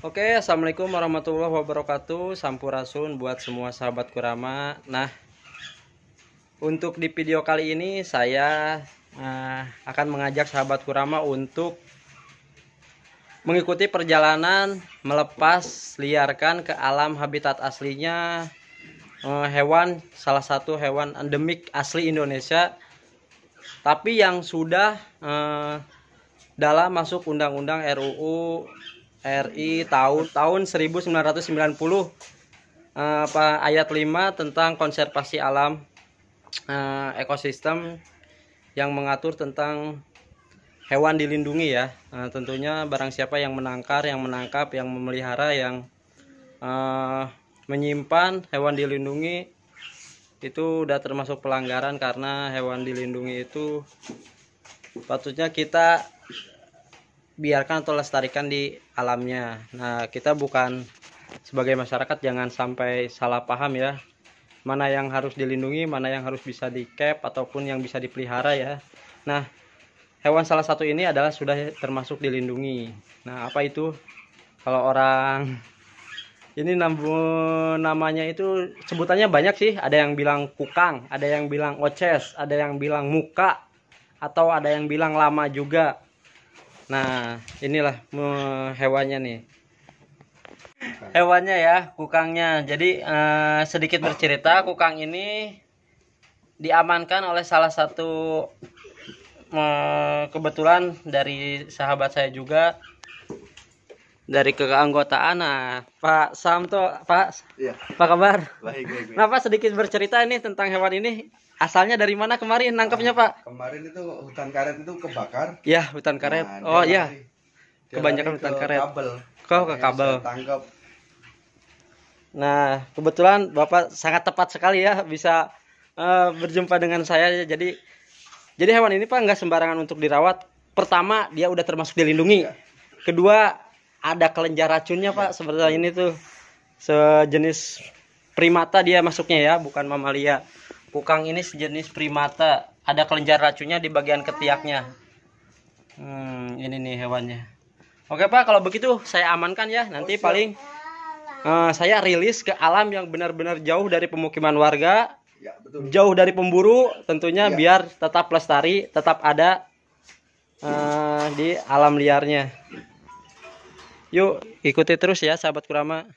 Oke, assalamualaikum warahmatullahi wabarakatuh. Sampurasun buat semua sahabat Kurama. Nah, untuk di video kali ini saya akan mengajak sahabat Kurama untuk mengikuti perjalanan melepas liarkan ke alam habitat aslinya hewan, salah satu hewan endemik asli Indonesia, tapi yang sudah dalam masuk Undang-Undang RUU RI tahun 1990 ayat 5 tentang konservasi alam ekosistem yang mengatur tentang hewan dilindungi ya. Tentunya barang siapa yang menangkap, yang memelihara, yang menyimpan hewan dilindungi itu udah termasuk pelanggaran, karena hewan dilindungi itu patutnya kita biarkan atau lestarikan di alamnya. Nah, kita bukan sebagai masyarakat jangan sampai salah paham ya, mana yang harus dilindungi, mana yang harus bisa di cap ataupun yang bisa dipelihara ya. Nah, hewan salah satu ini adalah sudah termasuk dilindungi. Nah, apa itu? Kalau orang ini namanya itu sebutannya banyak sih. Ada yang bilang kukang, ada yang bilang oces, ada yang bilang muka, atau ada yang bilang lama juga. Nah, inilah hewannya nih. Hewannya ya, kukangnya. Jadi sedikit bercerita, kukang ini diamankan oleh salah satu kebetulan dari sahabat saya juga, dari keanggotaan. Nah, Pak Samto, Pak, ya. Apa kabar? Baik. Nah, Pak, sedikit bercerita ini tentang hewan ini. Asalnya dari mana kemarin nangkapnya, Pak? Kemarin itu hutan karet itu kebakar. Ya, hutan karet. Nah, Oh iya, dia kebanyakan lari hutan ke karet. Kabel. Kau ke kabel. Tangkap. Nah, kebetulan Bapak sangat tepat sekali ya bisa berjumpa dengan saya. Jadi hewan ini Pak nggak sembarangan untuk dirawat. Pertama, dia udah termasuk dilindungi. Ya. Kedua, ada kelenjar racunnya Pak. Seperti ini tuh, sejenis primata dia masuknya ya, bukan mamalia. Kukang ini sejenis primata. Ada kelenjar racunnya di bagian ketiaknya. Ini nih hewannya. Oke Pak, kalau begitu saya amankan ya. Nanti paling saya rilis ke alam yang benar-benar jauh dari pemukiman warga, Ya, betul. jauh dari pemburu tentunya, Ya. biar tetap lestari, tetap ada di alam liarnya. Yuk ikuti terus ya sahabat Kurama.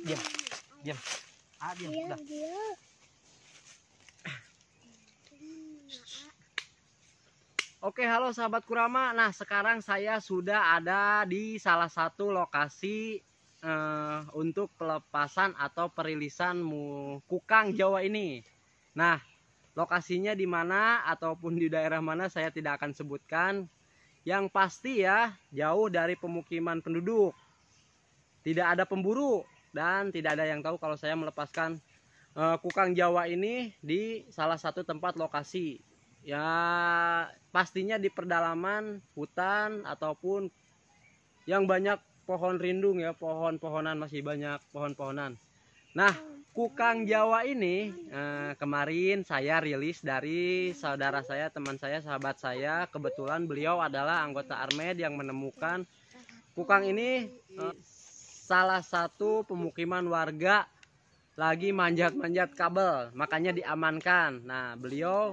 Diam. Diam. Udah. Oke, halo sahabat Kurama. Nah, sekarang saya sudah ada di salah satu lokasi untuk pelepasan atau perilisan kukang Jawa ini. Nah, lokasinya di mana ataupun di daerah mana saya tidak akan sebutkan. Yang pasti ya, jauh dari pemukiman penduduk. Tidak ada pemburu dan tidak ada yang tahu kalau saya melepaskan kukang Jawa ini di salah satu tempat lokasi. Ya, pastinya di pedalaman hutan ataupun yang banyak pohon rindung ya, pohon-pohonan, masih banyak pohon-pohonan. Nah, kukang Jawa ini kemarin saya rilis dari saudara saya, teman saya, sahabat saya. Kebetulan beliau adalah anggota Armed yang menemukan kukang ini. Salah satu pemukiman warga lagi manjat-manjat kabel, makanya diamankan. Nah, beliau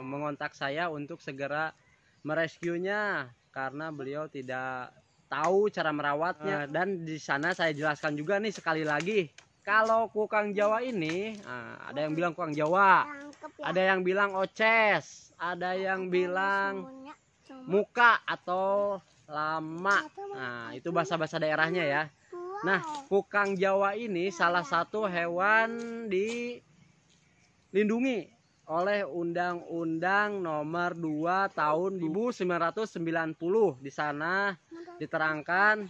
mengontak saya untuk segera merescuenya karena beliau tidak tahu cara merawatnya. Dan di sana saya jelaskan juga nih sekali lagi, kalau kukang Jawa ini ada yang bilang kukang Jawa, ada yang bilang oces, ada yang bilang muka atau lama. Nah, itu bahasa-bahasa daerahnya ya. Nah, kukang Jawa ini salah satu hewan dilindungi oleh Undang-Undang Nomor 2 Tahun 1990. Di sana diterangkan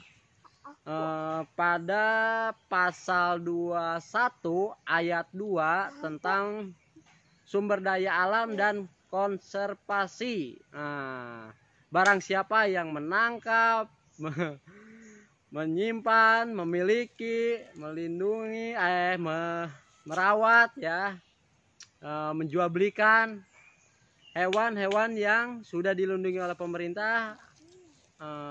pada pasal 21 ayat 2 tentang sumber daya alam dan konservasi. Nah, barang siapa yang menangkap, menyimpan, memiliki, melindungi, merawat ya, menjual belikan hewan-hewan yang sudah dilindungi oleh pemerintah,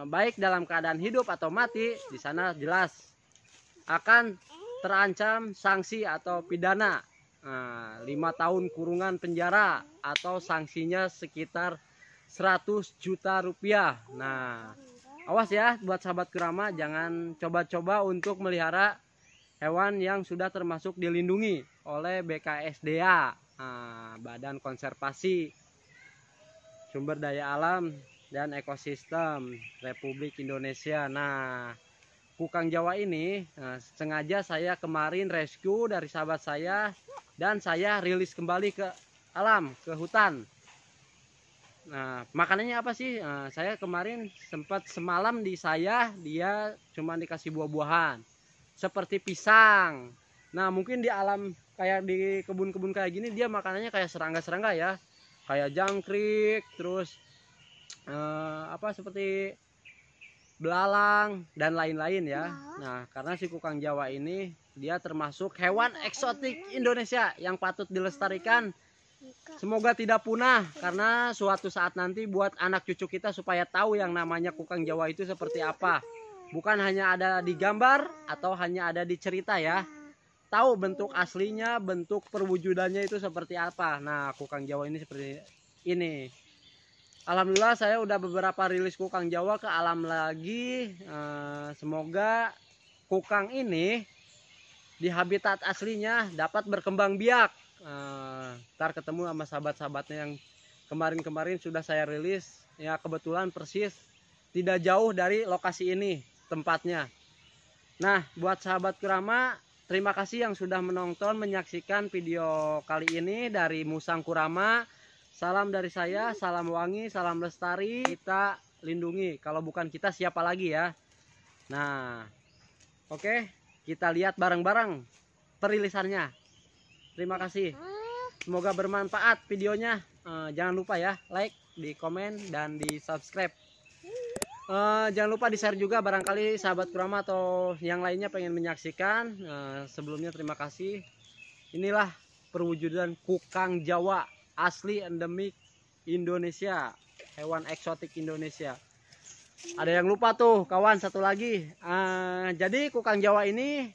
baik dalam keadaan hidup atau mati, di sana jelas akan terancam sanksi atau pidana 5 tahun kurungan penjara atau sanksinya sekitar 100 juta rupiah. Nah, awas ya buat sahabat Kurama, jangan coba-coba untuk melihara hewan yang sudah termasuk dilindungi oleh BKSDA, Badan Konservasi Sumber Daya Alam dan Ekosistem Republik Indonesia. Nah, kukang Jawa ini sengaja saya kemarin rescue dari sahabat saya dan saya rilis kembali ke alam, ke hutan. Nah, makanannya apa sih? Saya kemarin sempat semalam dia cuma dikasih buah-buahan seperti pisang. Nah, mungkin di alam kayak di kebun-kebun kayak gini dia makanannya kayak serangga-serangga ya, kayak jangkrik, terus seperti belalang dan lain-lain ya. Nah, karena si kukang Jawa ini dia termasuk hewan eksotik Indonesia yang patut dilestarikan. Semoga tidak punah, karena suatu saat nanti buat anak cucu kita supaya tahu yang namanya kukang Jawa itu seperti apa. Bukan hanya ada di gambar atau hanya ada di cerita ya. Tahu bentuk aslinya, bentuk perwujudannya itu seperti apa. Nah, kukang Jawa ini seperti ini. Alhamdulillah saya udah beberapa rilis kukang Jawa ke alam lagi. Semoga kukang ini di habitat aslinya dapat berkembang biak. Ntar ketemu sama sahabat-sahabatnya yang kemarin-kemarin sudah saya rilis. Ya kebetulan persis tidak jauh dari lokasi ini tempatnya. Nah, buat sahabat Kurama, terima kasih yang sudah menonton, menyaksikan video kali ini dari Musang Kurama. Salam dari saya, salam wangi, salam lestari. Kita lindungi, kalau bukan kita siapa lagi ya. Nah, oke, kita lihat bareng-bareng perilisannya. Terima kasih. Semoga bermanfaat videonya. Jangan lupa ya, like, di komen, dan di subscribe. Jangan lupa di share juga barangkali sahabat Kurama atau yang lainnya pengen menyaksikan. Sebelumnya terima kasih. Inilah perwujudan kukang Jawa asli endemik Indonesia, hewan eksotik Indonesia. Ada yang lupa tuh kawan, satu lagi. Jadi kukang Jawa ini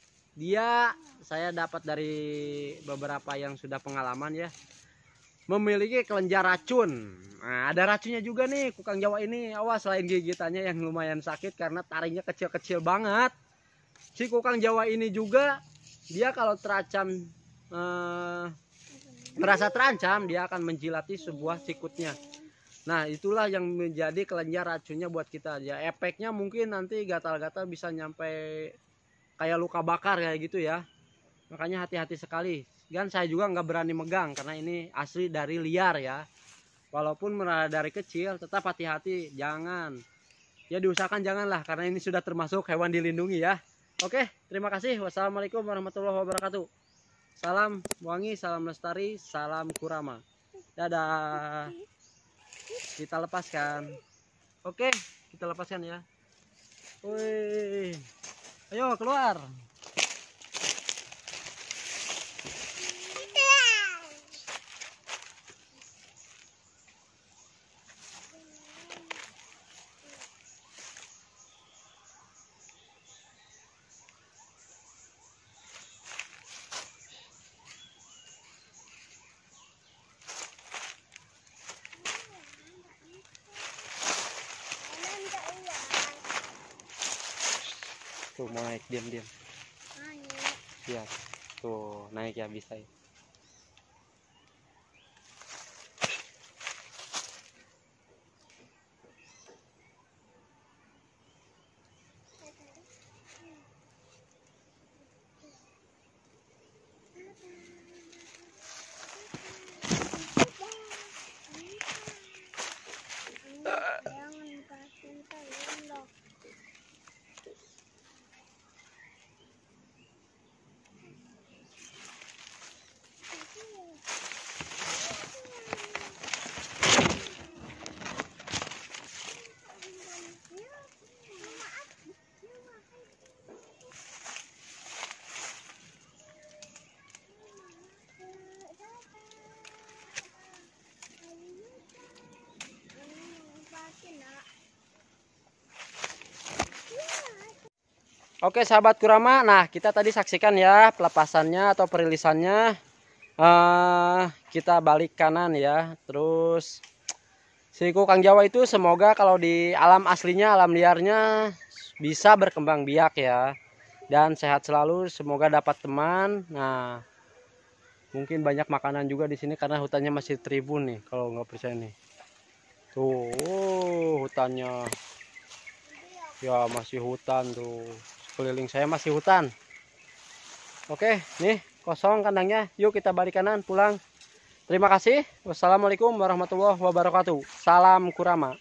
saya dapat dari beberapa yang sudah pengalaman ya, memiliki kelenjar racun. Nah, ada racunnya juga nih kukang Jawa ini. Awas, selain gigitannya yang lumayan sakit karena taringnya kecil-kecil banget. Si kukang Jawa ini juga dia kalau merasa terancam, dia akan menjilati sebuah sikutnya. Nah, itulah yang menjadi kelenjar racunnya buat kita. Ya, efeknya mungkin nanti gatal-gatal bisa nyampe kayak luka bakar kayak gitu ya. Makanya hati-hati sekali. Dan saya juga nggak berani megang karena ini asli dari liar ya. Walaupun dari kecil, tetap hati-hati, jangan. Ya diusahakan janganlah karena ini sudah termasuk hewan dilindungi ya. Oke, terima kasih. Wassalamualaikum warahmatullahi wabarakatuh. Salam wangi, salam lestari, salam Kurama. Dadah. Kita lepaskan. Oke, kita lepaskan ya. Wih. Ayo keluar. Tuh mau naik, diam-diam. Ya, tuh naik ya, bisa ya. Oke sahabat Kurama, nah kita tadi saksikan ya pelepasannya atau perilisannya. Kita balik kanan ya. Terus si kukang Jawa itu semoga kalau di alam aslinya, alam liarnya bisa berkembang biak ya. Dan sehat selalu, semoga dapat teman. Nah, mungkin banyak makanan juga di sini karena hutannya masih tribun nih, kalau nggak percaya nih. Tuh, hutannya. Ya, masih hutan tuh. Sekeliling saya masih hutan. Oke, nih kosong kandangnya. Yuk kita balik kanan pulang. Terima kasih. Wassalamualaikum warahmatullahi wabarakatuh. Salam Kurama.